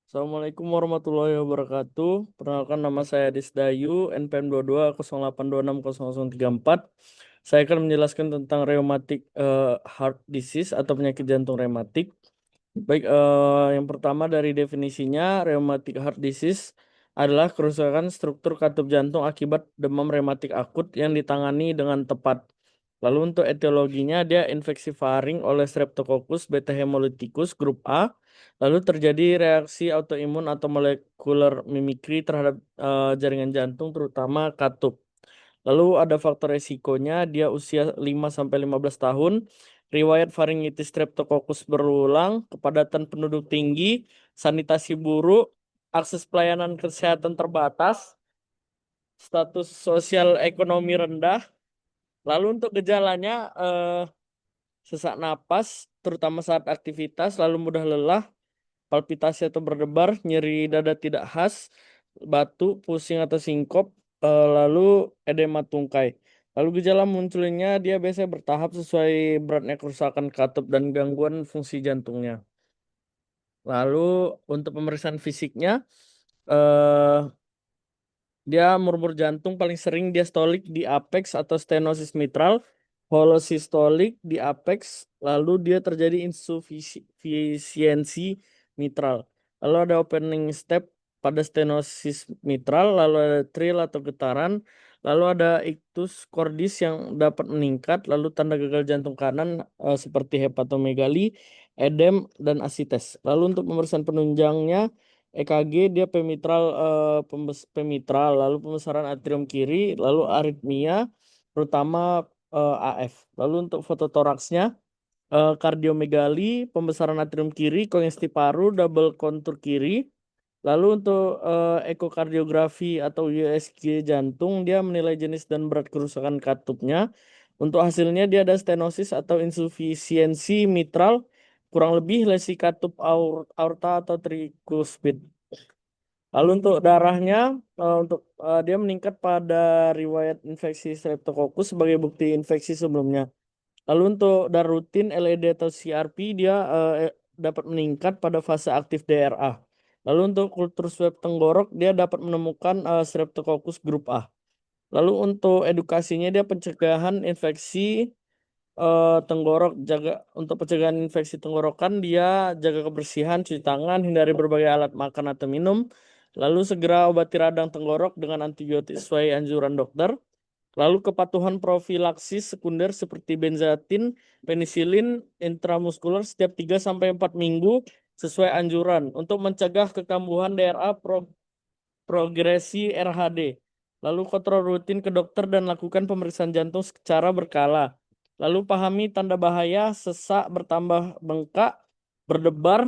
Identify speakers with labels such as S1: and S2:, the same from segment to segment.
S1: Assalamualaikum warahmatullahi wabarakatuh. Perkenalkan nama saya Disdayu, NPM 2208260034. Saya akan menjelaskan tentang rheumatic heart disease atau penyakit jantung rematik. Baik, yang pertama dari definisinya, rheumatic heart disease adalah kerusakan struktur katup jantung akibat demam rematik akut yang ditangani dengan tepat. Lalu untuk etiologinya, dia infeksi faring oleh Streptococcus beta hemolyticus grup A. Lalu terjadi reaksi autoimun atau molekular mimikri terhadap jaringan jantung terutama katup. Lalu ada faktor resikonya, dia usia 5 sampai 15 tahun, riwayat faringitis Streptococcus berulang, kepadatan penduduk tinggi, sanitasi buruk, akses pelayanan kesehatan terbatas, status sosial ekonomi rendah. Lalu untuk gejalanya sesak napas terutama saat aktivitas, lalu mudah lelah, palpitasi atau berdebar, nyeri dada tidak khas, batuk, pusing atau singkop, lalu edema tungkai. Lalu gejala munculnya dia biasanya bertahap sesuai beratnya kerusakan katup dan gangguan fungsi jantungnya. Lalu untuk pemeriksaan fisiknya, eh, dia murmur jantung paling sering diastolik di apex atau stenosis mitral, holosistolik di apex, lalu dia terjadi insufisiensi mitral. Lalu ada opening step pada stenosis mitral, lalu ada trill atau getaran, lalu ada ictus cordis yang dapat meningkat, lalu tanda gagal jantung kanan seperti hepatomegali, edem, dan asites. Lalu untuk pemeriksaan penunjangnya, EKG dia pemitral, lalu pembesaran atrium kiri, lalu aritmia, terutama AF. Lalu untuk fototoraksnya, kardiomegali, pembesaran atrium kiri, kongesti paru, double kontur kiri. Lalu untuk ekokardiografi atau USG jantung, dia menilai jenis dan berat kerusakan katupnya. Untuk hasilnya dia ada stenosis atau insufisiensi mitral, kurang lebih lesi katup aorta atau trikuspid. Lalu untuk darahnya, dia meningkat pada riwayat infeksi Streptococcus sebagai bukti infeksi sebelumnya. Lalu untuk darah rutin LED atau CRP dia dapat meningkat pada fase aktif DRA. Lalu untuk kultur swab tenggorok dia dapat menemukan Streptococcus grup A. Lalu untuk edukasinya dia pencegahan infeksi tenggorok, jaga untuk pencegahan infeksi tenggorokan dia jaga kebersihan, cuci tangan, hindari berbagai alat makan atau minum, lalu segera obati radang tenggorok dengan antibiotik sesuai anjuran dokter. Lalu kepatuhan profilaksis sekunder seperti benzatin, penisilin intramuskuler setiap 3 sampai 4 minggu sesuai anjuran untuk mencegah kekambuhan DRA progresi RHD. Lalu kontrol rutin ke dokter dan lakukan pemeriksaan jantung secara berkala. Lalu pahami tanda bahaya, sesak, bertambah bengkak, berdebar,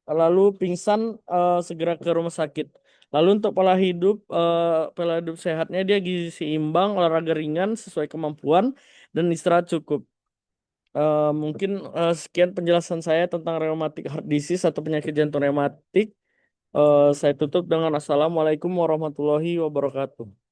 S1: lalu pingsan, segera ke rumah sakit. Lalu untuk pola hidup sehatnya dia gizi seimbang, olahraga ringan sesuai kemampuan, dan istirahat cukup. Mungkin sekian penjelasan saya tentang rheumatic heart disease atau penyakit jantung rematik. Saya tutup dengan Assalamualaikum warahmatullahi wabarakatuh.